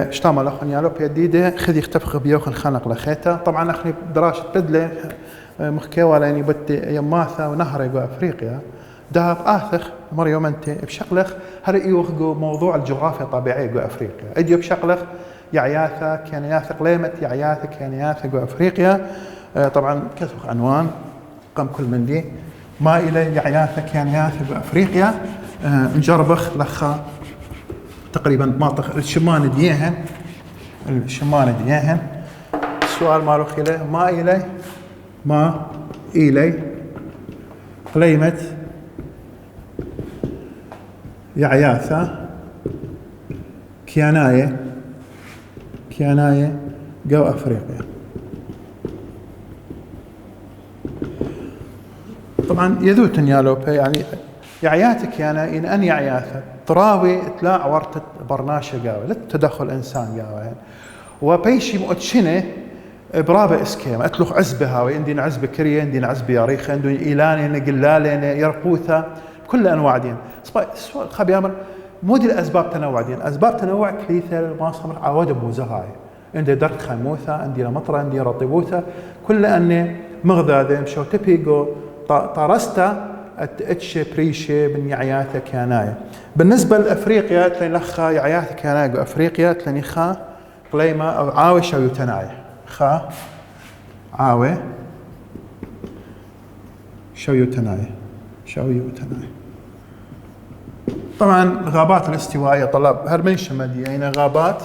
شتام الأخن يالو بيديده خذ يختفخ بيوخن خنق لخيته. طبعا أخني دراسة بدلة مخكيوة لأني بدي يماثة ونهر جو أفريقيا دهب آثخ مر يوم أنت بشغلخ هل يوخجو موضوع الجغرافيا الطبيعية جو أفريقيا أديو بشغلخ يعياثة كان ياثق ليمة يعياثة كان ياثق جو أفريقيا. طبعا كثف عنوان قم كل من دي ما إلى يعياثة كان ياثق جو أفريقيا. نجربخ لخا تقريبا مناطق الشمان ديهن السؤال مالو خيله ما إلي قليمة يعياثة كياناية جو أفريقيا. طبعا يذوتن يالوبا يعني يعياتك يعني إن أن يعياثة تراوي تلاع ورطة برناشة قاوة لا تدخل إنسان قاوة وبيشي مؤتشنة برابة إسكيم أتلوخ عزبة هاوي عندنا عزبة كريه عندنا عزبة ياريخ عندنا إيلاني قلالي يرقوثة كل أنواع دين. السؤال خبي أمر مو دي الأسباب تنوع دين أسباب تنوع كليثة ما صمر عواد موزهاي عندي درت خيموثة عندي مطرة عندي رطبوثة كل أني مغذاذة مشو تبيقو طارستا اتش بريشة من يعياثة كياناية. بالنسبة لأفريقيا تلين لخا يعياثة كياناية أفريقيا تلين خا قليمة أو عاوي شويوتناية خا عاوي شويوتناية. طبعا غابات الاستوائية طلاب هرمين شمالية يعني غابات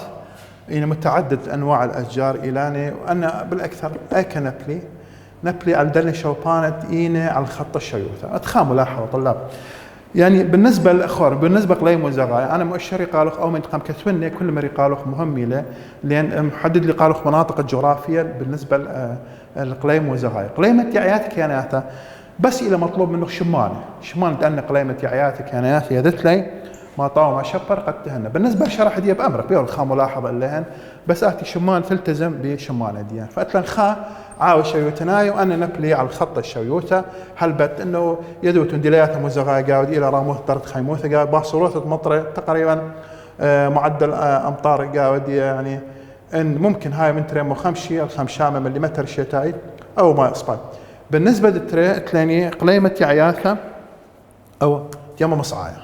يعني متعدد أنواع الأشجار إيلاني وأنا بالأكثر نبلي على دلني شوبانة إينة على الخط الشيوثة أتخام ملاحظة طلاب يعني بالنسبة للأخوار بالنسبة لقليم وزغاية أنا مؤشر يقالوخ أو من تقام كتبني كل ما يقالوخ مهم له لأن محدد لي قالوخ مناطق الجغرافية بالنسبة لقليم وزغاية. قليمة يعياتك كياناتا بس إذا مطلوب منه شمان لأن قليمة يعياتك كياناتا يدت لي ما طاو ما شبر قد تهنى. بالنسبة لشرح دي بأمرك بيقول خا ملاحظة لهن بس آتي شمان تلتزم بشمان ديان فأتلن خا عاوي شويوتناي وأنا نبلي على الخط الشويوتة هلبت إنه يدوتن دليات مزغاية قاود إلى راموث درت خيموثة قاود باصروثة مطرة تقريبا معدل أمطار قاود يعني إن ممكن هاي من تريم وخمشي الخمشامة مليمتر شتاي أو ما إصبع. بالنسبة للتري تلاني قليمة يعياثة أو يما مصعايا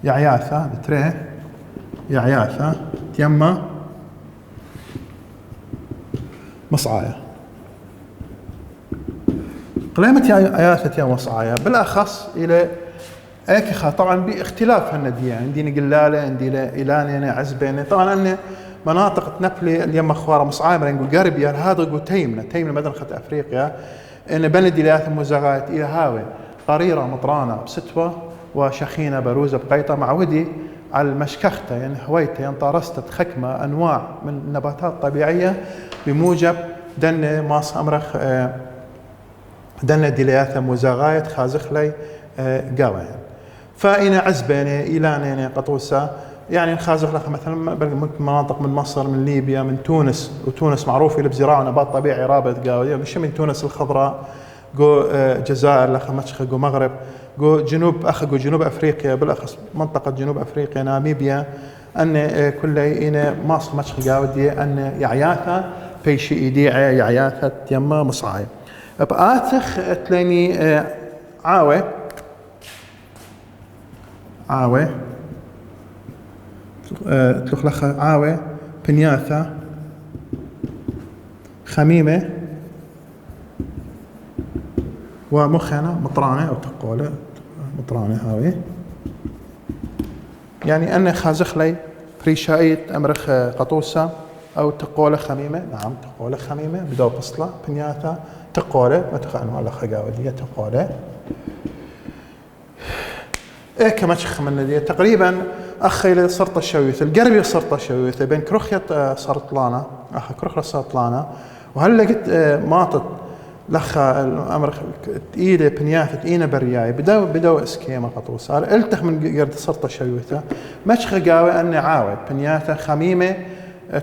يعياثة تري يعياثة يما مصعايا. قليمة يعياثة يما مصعايا بالأخص إلى أكخا طبعا باختلاف هالندية عندنا قلالة عندنا إيلانية عزبينة طبعا أن مناطق تنبلي اليم خوارة مصعايا مرين نقول قربيا هذا يقول تيمنا مدنخة أفريقيا إن بلد دليات مزغايت إلى هاوي قريرة مطرانة بستوة وشخينة بروزة بقيطة معودي على المشكختة يعني هويته يعني طارستة خكمة أنواع من النباتات الطبيعية بموجب دن ماس أمرخ دن دلياثة مزغايت خازخ لي قاوة يعني. فإنا عزبيني إيلاني قطوسة يعني خازخ لك مثلا مناطق من مصر من ليبيا من تونس وتونس معروفة بزراعة نبات طبيعي رابط قاوة يعني مش من تونس الخضراء جو جزائر لخ مشخ جو مغرب جو جنوب أفريقيا بالأخص منطقة جنوب أفريقيا ناميبيا أن كل إنا ماصل مشخ قاودي أن يعياثة بيشي إيديع يعياثة يما مصعاي بآتخ تلاني عاوي تلخ عاوي بنياثة خميمة ومخنة مطرانة أو تقولة مطرانة هاوي يعني أنا خازخ لي بريشايت أمرخ قطوسة أو تقولة خميمة نعم تقولة خميمة بدو بصلة بنياثة تقولة ما تخانوا على خجاودية تقولة إيه كما تشخ من دي تقريبا أخي لصرط الشويث القربي صرط الشويث بين كروخية سرطلانة أخي كروخية سرطلانة وهل لقيت ماطط لخا الأمر إيده بنياثة إينا برياي بدو إسكيما قطوس التخ من قرد صرط الشويثة مشخ قاوي أن عاود بنياثة خميمة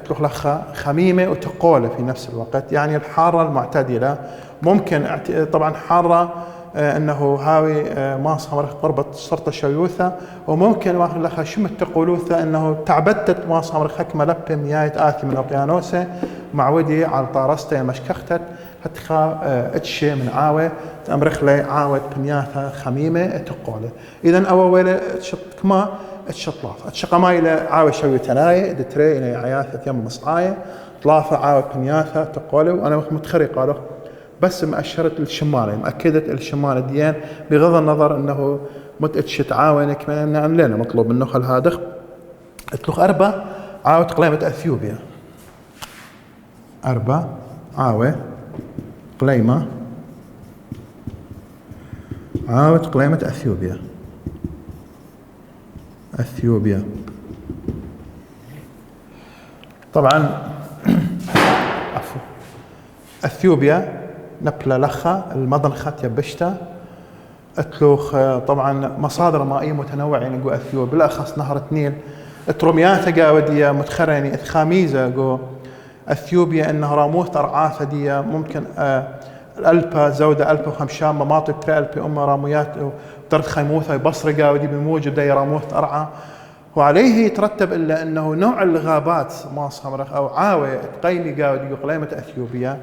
تلخ لخا خميمة وتقولة في نفس الوقت يعني الحارة المعتدلة ممكن طبعا حارة انه هاوي ماس خمرخ قربة شرطة شيوثة، وممكن واخد لها شمت تقولوثة انه تعبدت ماس خمرخ حكمة لبة ميايت آثي من أقيانوسة معودي على طارسته مشكختت هتخا اتشي من عاوة امرخ لي عاوة بنياثة خميمة تقوله. اذا اول تشط كما تشطلاف اتشقما الى عاوة شويتناي دتري الى عياثة يم مصعاية طلافة عاوة بنياثة تقوله. وانا متخري قاله بس مأشرت الشمالة مأكدت الشمالة ديان بغض النظر انه متأتشت عاوة كمان لنا مطلوب منه خل هادخ اتلوخ أربع عاوة قليمة أثيوبيا. أربع عاوة قليمة عاوة قليمة أثيوبيا. أثيوبيا طبعا عفوا أثيوبيا نبلة لخة المضنخة يبشتا اتلوخ طبعا مصادر مائية متنوعة يعني جو أثيوبيا بالأخص نهر النيل اترمياتا قاودية متخرني اتخاميزة جو أثيوبيا إنه راموث ترعاثة دي ممكن الألبا زودة ألبا وخمشام مماطب ترى ألبا أم رامويات ودرت خيموثة بصرة قاودي بموجب دي راموث ترعى. وعليه يترتب إلا أنه نوع الغابات ماس خمرخ أو عاوة تقيلي قاودي قليمة أثيوبيا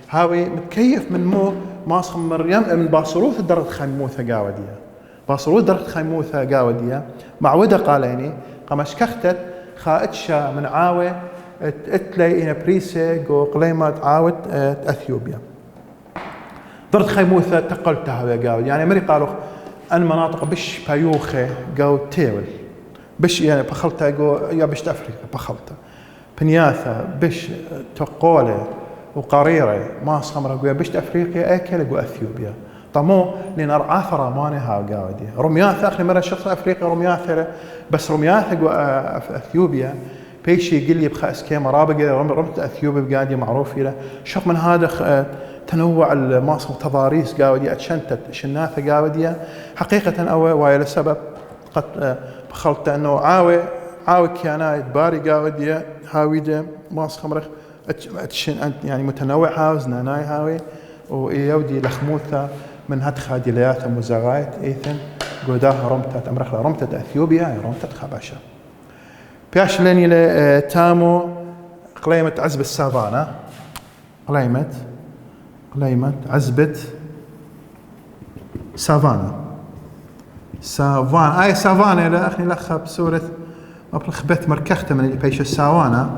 هاوي متكيف من مو ماس خمر من باصروث درت خيموثة قاودية باصروث درت خيموثة قاودية معودة قاليني قمش كختت خائتشا من عاوة اتلي إن بريسة جو قليمة عاوة أثيوبيا درت خيموثة تقلتها يا قاود يعني مري قالوا أن مناطق بش بايوخة جو تيول بش يعني بخلتها جو يا بش أفريقيا بخلتها بنياثة بش تقولة وقريرة ما صمرة جو بش أفريقيا أكل جو أثيوبيا طمو لين أرعاث رامانة ها قاودي رمياثة أخلي مرة شخص أفريقيا رمياثة بس رمياثة جو أثيوبيا بيشي يقول لي بخاس كيما رابقة رمت أثيوبيا بقاعدة معروف له شوف من هذا تنوع الماصر تضاريس قاودية أتشنتت شناثة قاودية حقيقة أو وايل سبب قد بخلت أنه عاوي كيانات باري قاودية هاويدة ماصر خمرخ يعني متنوع هاوز ناناي هاوي ويودي لخموثة من هدخا ديليات مزاغايت إيثن قوداها رمتت أمرخلا رمتت أثيوبيا رمتت خباشة بياش لاني لتامو قليمة عزبة السافانا قليمة عزبة سافانا سافانا إلى أخني لخها بسورة خبت مركختة من اللي بيش الساوانا.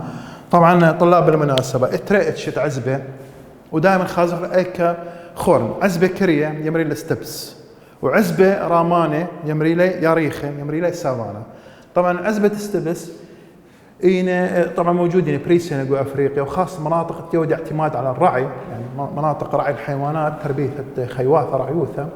طبعا طلاب المناسبة اتريت شت عزبة ودائما خازف ايكا خورن عزبة كرية يمري لستبس وعزبة رامانة يمري لي ياريخة يمري لي سافانا. طبعا عزبة استبس طبعا موجودين بريسينا جو افريقيا وخاصه مناطق تودي اعتماد على الرعي يعني مناطق رعي الحيوانات تربيه خيواثه رعيوثه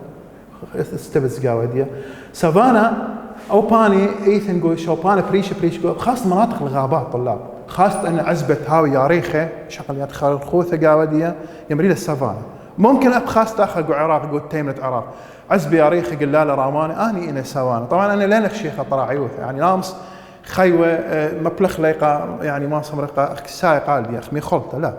استبس قاوديه سافانا او باني ايثن جو شوبانا بريش جو خاصه مناطق الغابات طلاب خاصه ان عزبه هاوي ياريخه شغل يدخل الخوثه قاوديه يمري للسافانا ممكن ابخاص داخل جو عراق جو تيمنه عراق عزبه ياريخه قلاله رامانه اني الى سافانا. طبعا انا لين شيخه طراعيوثه يعني نامس خيوة مبلخ ليقا يعني ما صمرقا ساي قال لي أخمي خلطة لا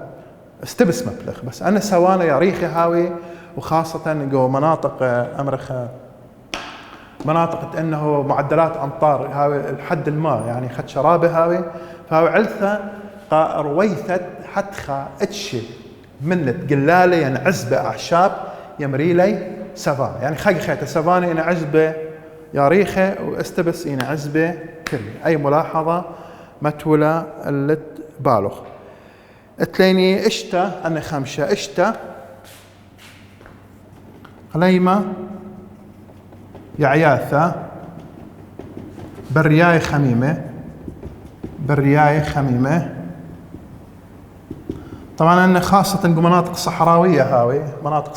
استبس مبلخ بس أنا سوانا يا ريخي هاوي وخاصة جو مناطق أمرخ مناطق أنه معدلات أمطار هاوي الحد الماء يعني خد شرابة هاوي فهاوي علثة رويثت حتخا اتشي منت قلالة يعني عزبة أعشاب يمري لي سافانا يعني خيخة سافانا يعني عزبة يا ريخة واستبس يعني عزبة كري. أي ملاحظة متولى اللت بالغ اتليني اشتا أنا خمشة اشتا قليمة يعياثة برياي خميمة طبعا أنا خاصة مناطق صحراوية هاوي مناطق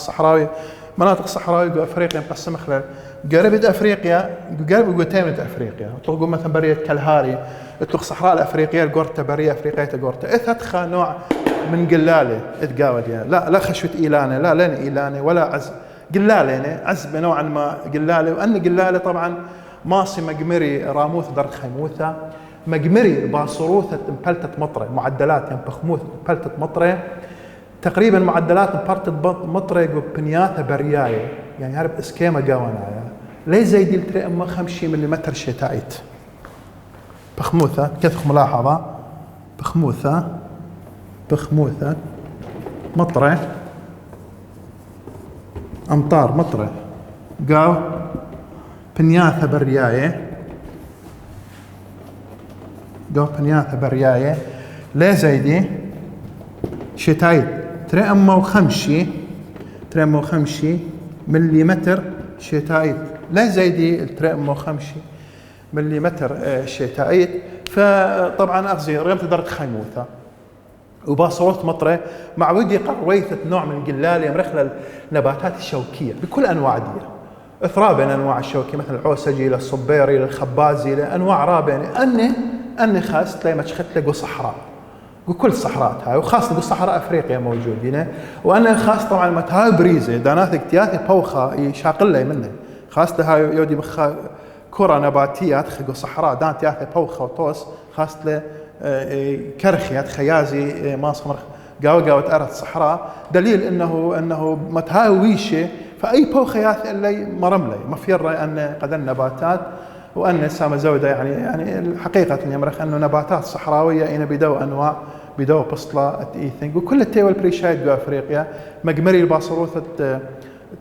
صحراوية جو أفريقيا مقسمة خلال قربت أفريقيا قرب قوتين أفريقيا تلقوا مثلا برية كالهاري تلقوا صحراء الأفريقية القورتا برية أفريقية القورتا إثتخا نوع من قلالة اتقاود يعني لا خشوة إيلانة لا لين إيلانة ولا عزب قلالة يعني عزب نوعا ما قلالة وأن قلالة طبعا ماصي مقمري راموث درت خيموثة مقمري باصروثة مبلتة مطرة معدلات يعني بخموث مبلتة مطرة تقريبا معدلات مبلتة مطرة بنياثة برياية يعني هرب اسكيما قاونايا لي زيدي لتري اما 5 ملم شتايت بخموثة كثخ ملاحظة بخموثة مطرة أمطار مطرة قاو بنياثة برياية لا زيدي شتايت ترى أما وخمشي مليمتر شتايت لا زيدي ترى أما وخمشي مليمتر شتايت. فطبعا أغزي ريم تقدر خيموثة وباصوت مطرة مع ودي قرويثة نوع من القلال يمرخ للنباتات الشوكية بكل أنواع دي إثراء بين أنواع الشوكية مثل العوسجي للصبيري للخبازي لأنواع رابعة أني خاص تلاقي مشخت لقوا صحراء وكل الصحراء هاي وخاصة لقوا صحراء أفريقيا موجودين وأنا خاص طبعا متهاي بريزة دانات اكتياثي بوخة يشاقل لي منه خاصة هاي يودي مخا كرة نباتية تخلقوا صحراء دانت ياثي بوخة وطوس خاصة له كرخيات خيازي ماصمر قاوة أرض صحراء دليل انه متهاي ويشه فاي بوخة ياثي اللي مرملي مفير ان قد النباتات وان سامة زودة يعني الحقيقة يمرخ انه نباتات صحراوية اين بدو بسطلة ايثنج وكل التيول بريشايد جو افريقيا مقمري الباصروثة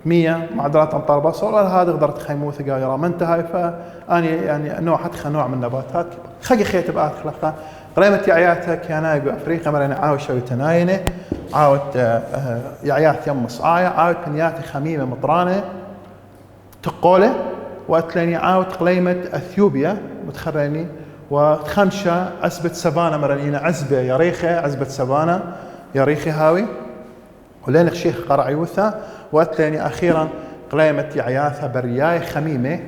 100 معدلات امطار باصور هذا قدرت خيموثة قايرة منتهى فاني يعني نوع نوع من النباتات خلي خيت بآت خلقها قريمة يعياتك يا جو افريقيا مرينا عاوشة وتناينة عاوت يعيات يم صعاية عاوت بنياتي خميمة مطرانة تقولة واتلاني عاوت قليمة اثيوبيا متخريني وخمشة عزبة سافانا مرنينا عزبة سافانا يريخي هاوي ولين الشيخ قرعيوثة واتلاني اخيرا قليمة يعياثها برياي خميمة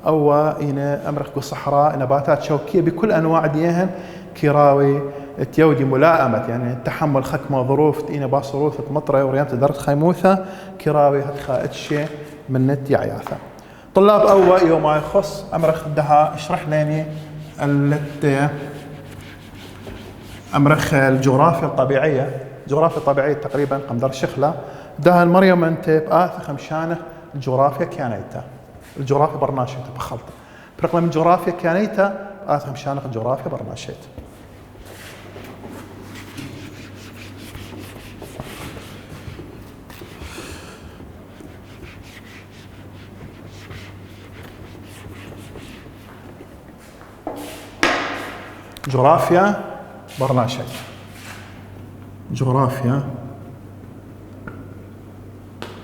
او إنا امرخ صحراء نباتات شوكية بكل انواع ديهن كيراوي تيودي ملائمة يعني تحمل خكمة ظروف إنا باصروثة مطرة وريامة درت خيموثة كيراوي هتخا اتشي من نت يعياثة. طلاب أول يوم ما يخص أمرخ دها اشرح لاني أمرخ الجغرافيا الطبيعية تقريبا قمدر شخلة دها المريم أنت بآث خمشانة الجغرافيا كيانيتا الجغرافيا برناشيتا بخلط برقم الجغرافيا كيانيتا آث خمشانة الجغرافيا برناشيتا. جغرافيا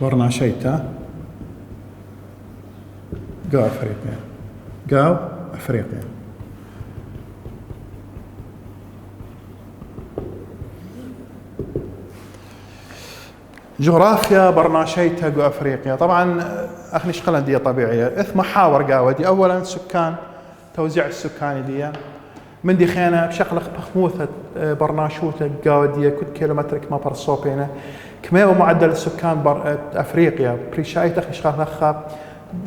برناشيتا قاو أفريقيا جغرافيا برناشيتا قاو أفريقيا. طبعا أخني شغلة دي طبيعية إثم محاور قاودي أولا سكان توزيع السكاني دي من دي خينا بشكل بخموثة برناشوتة قاودية كل كيلومتر كما برصوبينا كما هو معدل السكان أفريقيا بريشايت أخي شغال لخا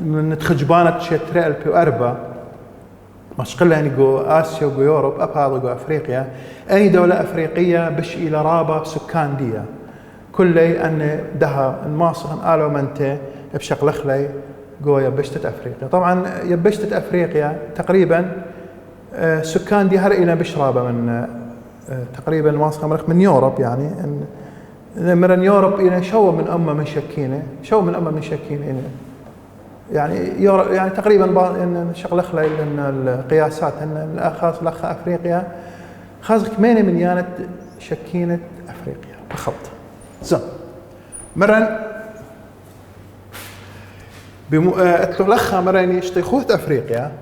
من تخجبانة شتري ألبي وأربا مشقلة يعني جو آسيا وجو يوروب أبهذا جو أفريقيا أي دولة أفريقية بش إلى رابع سكان دي كلي أن دها الماصر آلو منته بشكل خلي جو يبشتة أفريقيا. طبعا يبشتة أفريقيا تقريبا سكان دي هر إلى بشرابة من تقريبا ماصر من يوروب يعني من يوروب إلى شو من أمة من شكينة يعني تقريبا ان شغله خلي ان القياسات ان الاخ افريقيا خاص كمينه من يانت شكينه افريقيا بخلط زين مرن اتلخها مرن اشتيخوث افريقيا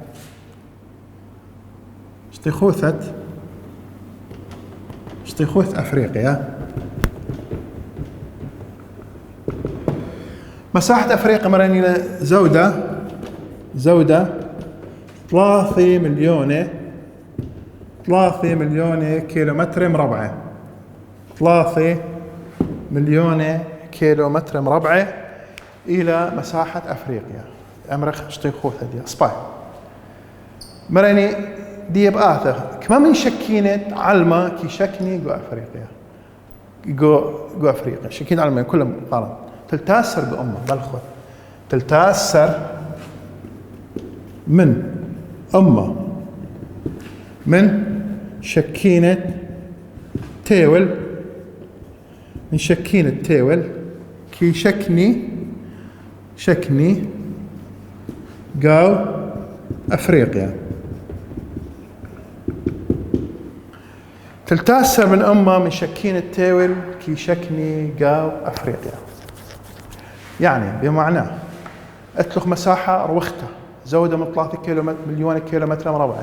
اشتيخوث افريقيا مساحة أفريقيا مراني زودة 3 مليون كيلومتر مربع 3 مليون كيلومتر مربع إلى مساحة أفريقيا أمرخ شتيخوثة دي أصباي مراني دي بآثر كما من شكينة علمة كي شكني جو أفريقيا شكين علمة كلهم قارن تلتاسر بأمة بالخوث تلتاسر من أمة من شكينة تيول كي شكني قاو أفريقيا. تلتاسر من أمة من شكينة تيول كي شكني قاو أفريقيا، يعني بمعنى أتلخ مساحة روختها زودة من 3 مليون كيلومتر مربع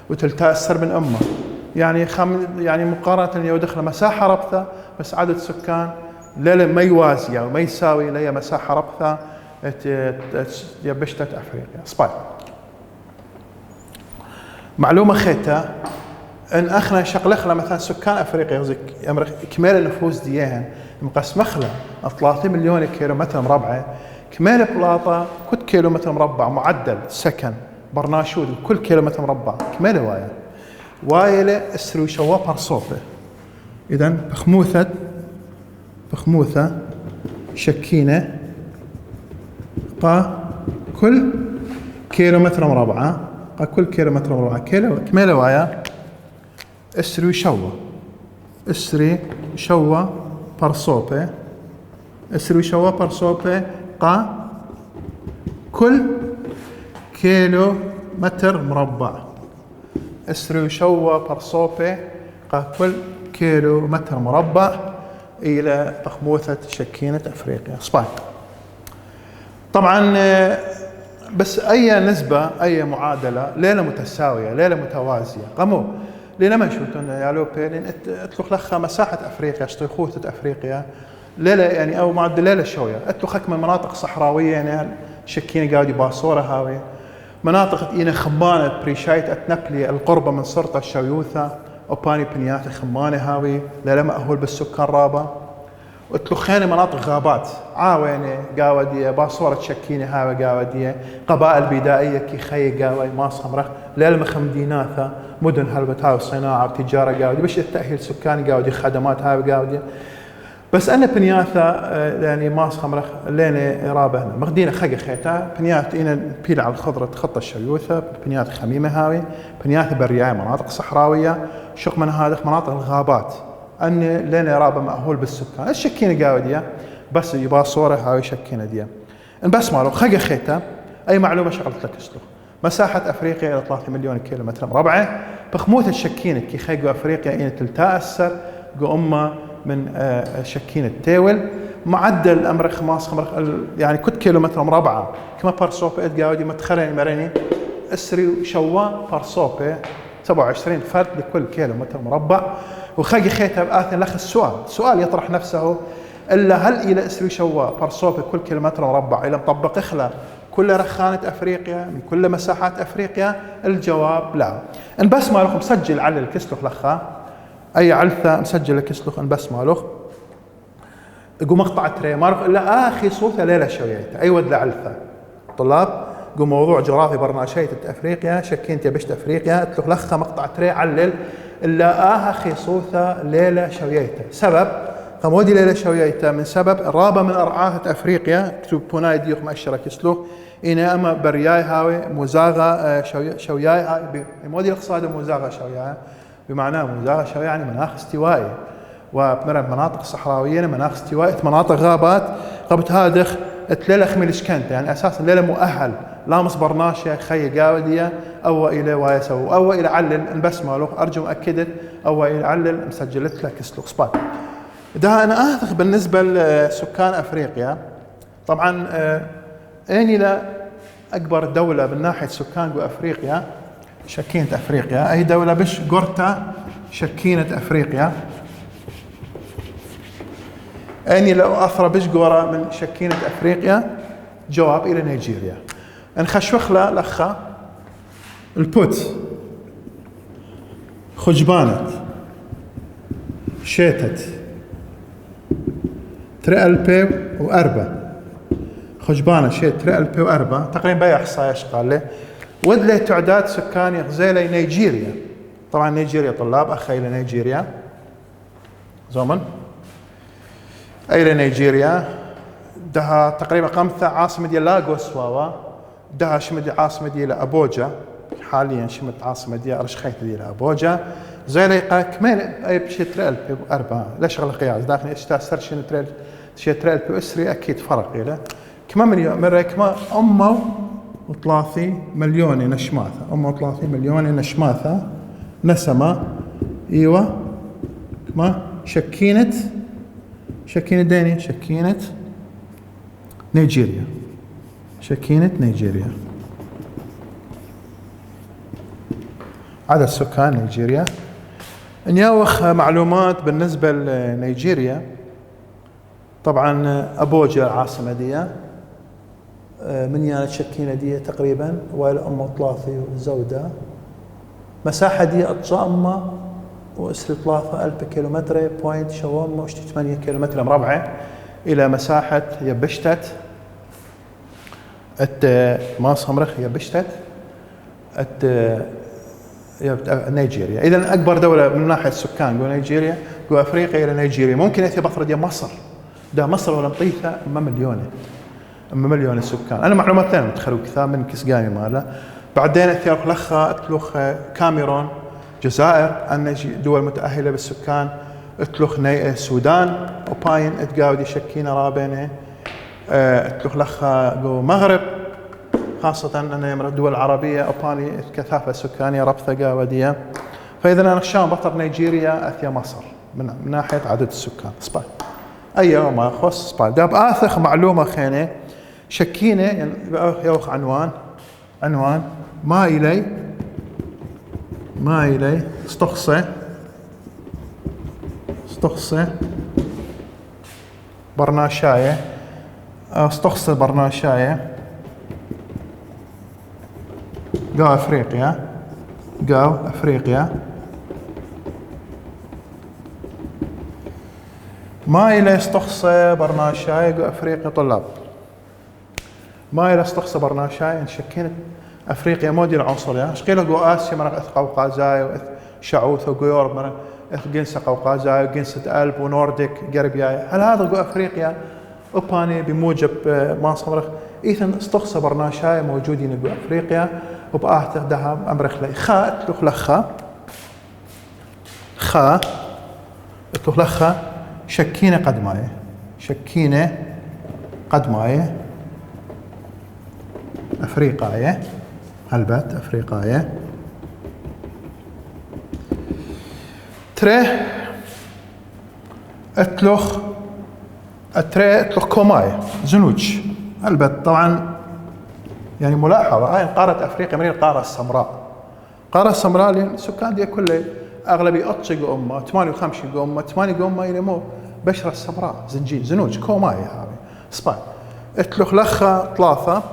وتلتاسر من أمة، يعني مقارنة لو دخل مساحة ربثة بس عدد سكان لا ما يوازي أو ما يساوي لي مساحة ربثة يبشتت أفريقيا. سباي معلومة خيتا ان اخنا شقلخلا مثلا سكان افريقيا كمال النفوس دياهن مقاس مخلا 3 مليون كيلومتر مربع، كمال بلاطه كل كيلومتر مربع معدل سكن برناشود كل كيلومتر مربع كمال وايله اسرو شوا برصوفه. اذا بخموثه شكينه قا كل كيلومتر مربع كمال وايا اسري شوا برصوبة قا كل كيلو متر مربع. اسري شوا برصوبة قا كل كيلو متر مربع إلى بخموثة شكينة أفريقيا. سباي طبعا بس أي نسبة أي معادلة ليلة متساوية ليلة متوازية قمو لينا ما شفتون يا لوبي لين اتلخ لخا مساحة أفريقيا شطيخوثة أفريقيا ليلة يعني أو معدل ليلة شوية اتلخ من مناطق صحراوية يعني شكينة قاعد باصورة هاوي مناطق إينا خمانة بريشايت أتنبلي القربة من سرطة الشويوثة أو باني بنيات خمانة هاوي ليلة مأهول بالسكان رابا وتلخيني مناطق غابات عاويني قاودية باصورة شكينة هاوي قاودية قبائل بدائية كي خي قاوي ماس خمرخ للمخمديناثة مدن هلبتها وصناعة وتجارة قاودية بش التأهيل سكاني قاودي خدمات هاوي قاودية بس أنا بنياثة يعني ماس خمرخ ليني رابه مغدينا خقة خيتا بنياث إنا بيل على الخضرة خطة الشيوثة بنياث خميمة هاوي بنياث برياية مناطق صحراوية شق من هذه مناطق الغابات أني لين رابع مأهول بالسكان الشكينة قاودية بس يبغى صورة هاي شكينة دي بس مالو خقة خيتا أي معلومة شغلت لك اسلوب مساحة أفريقيا إلى 3 مليون كيلومتر مربع بخموث الشكينة كي خيقوا أفريقيا إن تلتأثر قو أمة من شكينة تيول معدل الأمر خماس يعني كل كيلومتر مربع كما بارسوبة قاودي متخرين مريني اسري شوا بارسوبة 27 فرد لكل كيلومتر مربع وخاقي خيتها بآثن لخ السؤال يطرح نفسه إلا هل إلى اسري شوا برصوبة كل كيلومتر مربع إلى مطبق إخلا كل رخانة أفريقيا من كل مساحات أفريقيا؟ الجواب لا. إن بس مالوخ مسجل على الكسلوخ لخا أي علثة مسجل الكسلوخ إن بس مالوخ يقول مقطع تري مالوخ إلا آخي صوثة ليلة شويته أي ود لعلثة طلاب يقول موضوع جغرافي برناشية أفريقيا شكينت يبشت أفريقيا أتلوخ لخا مقطع تري علل إلا آخي صوثة ليلة شويته سبب قمودي ليلة شويته من سبب رابة من أرعاة أفريقيا كتب بوناي ديوخ مؤشرة كسلوخ إنا أما برياي هاوي مزاغة شوياي هاوي مودي الاقتصاد مزاغة شوياي بمعنى مزاغة شوياي يعني مناخ استوائي وبمرة مناطق صحراوية مناخ استوائي مناطق غابات قبت هادخ تليلة خميلش كانت يعني أساسا ليلة مؤهل لامس برناشة خي قاودية أو إلى وايسو أو إلى علل بس مالوخ أرجو مؤكدت أو إلى علل مسجلت لك سلوك سبات ده أنا أهثق بالنسبة لسكان أفريقيا طبعا أني لا أكبر دولة من ناحية سكان أفريقيا شكينة أفريقيا أي دولة بش قرطة شكينة أفريقيا أني لو أثر بش قرى من شكينة أفريقيا جواب إلى نيجيريا انخشوخلة لخا البوت خجبانت شيتت تري وأربع خجبانة شيت تري وأربع تقريبا بأي إحصائية قال له ودله تعداد سكاني غزيلة نيجيريا طبعا نيجيريا طلاب أخي إلى نيجيريا زمن أي نيجيريا دها تقريبا قمثة عاصمة ديال لاغوس واوا دها شمد عاصمة ديال أبوجا حاليا شمت عاصمة ديال رشخيت ديال أبوجا زيليقة كمان أي بشي تريل بأربعة لا شغل قياس داخل إشتا سرشين تريل شي تريل بأسري أكيد فرق إلى كما مرة كما أمه وثلاثي مليون نشماثة أمه وثلاثي مليون نشماثة نسمة إيوه كما شكينة ديني شكينة نيجيريا شكينة نيجيريا عدد سكان نيجيريا نياوخ معلومات بالنسبة لنيجيريا طبعا أبوجا العاصمة دي من يانا شكينة دي تقريبا وإلى أمه ثلاثة زودة مساحة دي أطجامة وإسر 3000 كيلومتر بوينت شوام وشتي 8 كيلومتر مربعة إلى مساحة يبشتت ما صمرخ يبشتت نيجيريا. إذا أكبر دولة من ناحية السكان جو نيجيريا جو أفريقيا إلى نيجيريا ممكن يأتي بطرة دي مصر ده مصر ولا مطيثة أما مليون السكان. أنا معلومات ثانية متخلو كثار من كسقاني مالا بعدين أثير لخا أتلوخ كاميرون جزائر أن دول متأهلة بالسكان أتلوخ السودان وباين أتقاودي شكينا رابينه أتلوخ لخا جو مغرب خاصة أن الدول العربية أباني كثافة سكانية ربثة ودية فإذا أنا الشام بطر نيجيريا أثيا مصر من ناحية عدد السكان سباي أيوة ما يخص سباي داب آثخ معلومة خينة شكينة يعني يوخ عنوان ما إلي استخصى برناشاية استخصى برناشاية قاو أفريقيا ما إلى استخصى برناشاية قاو أفريقيا طلاب ما إلى استخصى برناشاية شكينة أفريقيا مودي العنصرية شقيلة قو آسيا مرق إث قوقازاي وإث شعوث وقو يورب مرق إث جنسة قوقازاي وجنسة ألب ونورديك قربياي هل هذا قو أفريقيا أوباني بموجب ما صمرخ إذن استخصى برناشاي موجودين قو أفريقيا وبآهته دهم أمرخ لي خا اتلوخ لخا شكينة قدماية أفريقاية هلبت أفريقاية اتلوخ كوماي زنوج هلبت طبعا يعني ملاحظة هاي قارة أفريقيا من القارة السمراء اللي السكان دي كله أغلبية أطشق أمة 58 أمة 8 أمة يلمو بشرة السمراء زنوج كوماي هاي سباي اتلوخ لخا 3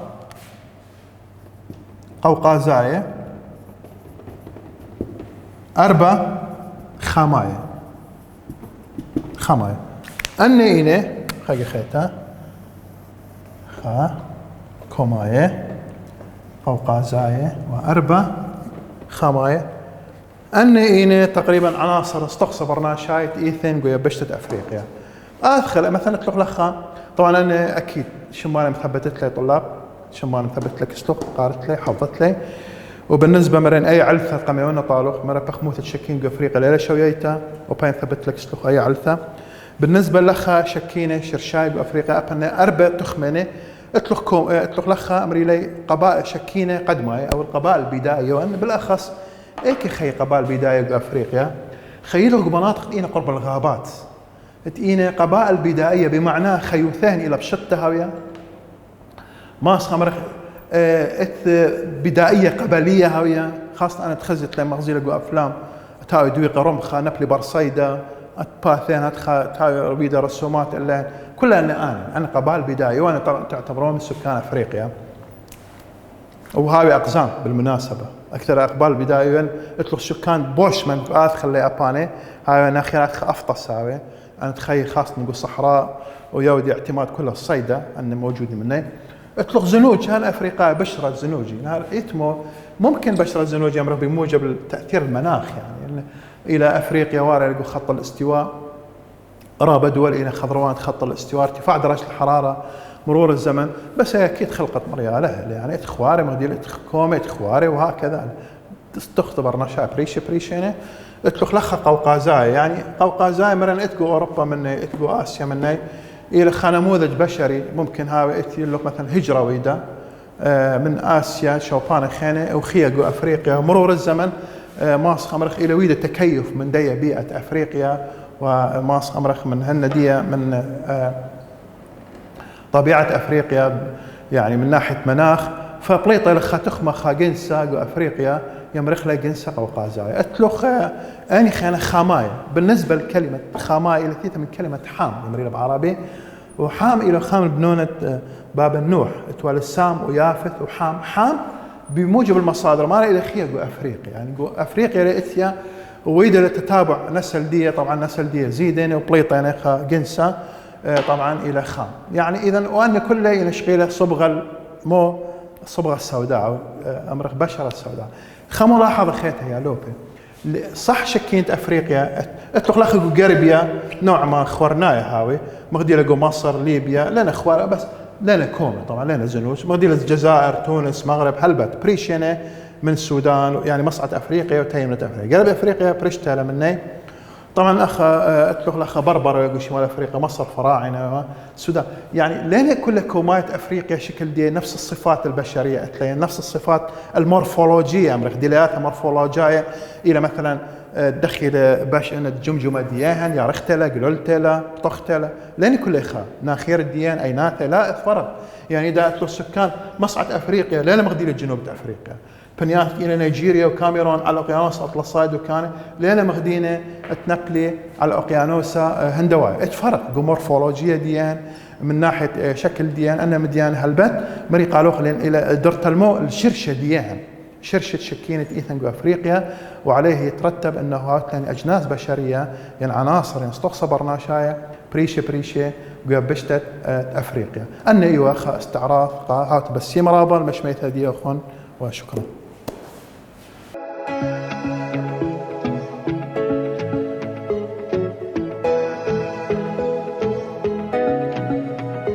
قوقازاية 4 خاماية أني إني خاقي خيتا كوماية قوقازاية 4 خاماية أني إني تقريبا عناصر استقصى برناشايت إيثن قوية بشتة أفريقيا أدخل مثلا أتلوخ لخا طبعا أنا أكيد شمالة مثبتت لي طلاب شمال مثبت لك سلوك قارت لي حفظت لي وبالنسبة مرين أي علثة قميونا طالوخ مرة بخموثة شكين أفريقيا ليلة شويتا وبين ثبت لك سلوك أي علثة بالنسبة لخا شكينة شرشاي بأفريقيا أبنى 4 تخمنة اطلق لخا أمري لي قبائل شكينة قدماي أو القبائل البدائية وأن بالأخص إيك خي قبائل بداية بأفريقيا خيلوا مناطق إينا قرب الغابات إينا قبائل بدائية بمعنى خيوثان إلى بشتة هاوية ما صمرخ بدائية قبلية هاوية خاصة أنا تخزت لما أغزي لقوا أفلام تاوي دويقة رمخة نبلي برصيدة أتباثين تاوي ربيدة رسومات اللي كلها أنا قبائل بدائية وأنا تعتبرون من سكان أفريقيا وهاوي أقزام بالمناسبة أكثر أقبال بدائيا اطلق سكان بوش من خلي أباني هاوي أنا خيرات أفطس هاوي أنا تخيل خاصة نقول صحراء ويودي اعتماد كلها الصيدة أن موجود مني اطلق زنوج هان أفريقيا بشرة زنوجي نهار إتمو ممكن بشرة زنوجي أمره بموجب تأثير المناخ يعني إلى أفريقيا وارا يلقوا خط الاستواء رابع دول إلى خضروان خط الاستواء ارتفاع درجة الحرارة مرور الزمن، بس هي اكيد خلقت مرياله يعني اتخواري مغدي كومه اتخواري وهكذا تختبر نشا بريشه اتلخ لخ قوقازاي يعني قوقازاي مرن اتقو اوروبا من اتقو اسيا من الى نموذج بشري ممكن هاوي اتي لك مثلا هجره ويدا من اسيا شوبان خانه وخيقو افريقيا مرور الزمن ماس خمرخ الى ويدا تكيف من دي بيئه افريقيا وماس خمرخ من هنديه من طبيعه افريقيا يعني من ناحيه مناخ فبليطه لخ تخمه خاجنسا جو افريقيا يمرخ له جنسا قوقازاي اتلخ اني خانه خامايه بالنسبه لكلمه خامايه التي من كلمه حام يمري بعربي وحام الى خام بنونه باب النوح اتوال السام ويافث وحام حام بموجب المصادر ما الى خيا جو افريقيا يعني جو افريقيا لاتيا ويدا لتتابع نسل ديه طبعا نسل ديه زيدين وبليطين جنسا طبعا الى خام يعني اذا وان كله ينشغيله صبغه مو الصبغه السوداء او امرخ بشره السوداء خمو لاحظ خيتها يا لوبي صح شكينت افريقيا اتلق لاخذ غربيا نوع ما خورنايا هاوي مغدي لقوا مصر ليبيا لنا خوار بس لنا كومه طبعا لنا زنوج مغدي الجزائر تونس مغرب هلبت بريشينه من السودان يعني مصعد افريقيا وتيمنه افريقيا قلب افريقيا بريشتا لمني طبعا اخ اتلق الاخ بربر يقول شمال افريقيا مصر فراعنه السودان يعني لين كل كومات افريقيا شكل دي نفس الصفات البشريه اتلاقي نفس الصفات المورفولوجيه امرخ ديلاتها مورفولوجيه الى مثلا دخل باش ان الجمجمه ديان يا رختله قللتله طختله لين كل خا ناخير الديان ايناته لا فرق يعني اذا السكان مصعد افريقيا لا مغدي لجنوب افريقيا بنيات الى نيجيريا وكاميرون على الاقيانوس اطلسايد وكان لين مغدينه تنقلي على الاقيانوس هندواي اتفرق مورفولوجيا ديان من ناحيه شكل ديان انا مديان هلبت مري قالوا الى درتلمو الشرشه ديان شرشة شكينة إيثنجو أفريقيا وعليه يترتب أنه هاتلين أجناس بشرية يعني عناصر ينستقصى برناشايا بريشة ويبشتت أفريقيا أن أيوة استعراض هات بس يمرابل مش ميت هديه أخون وشكرا.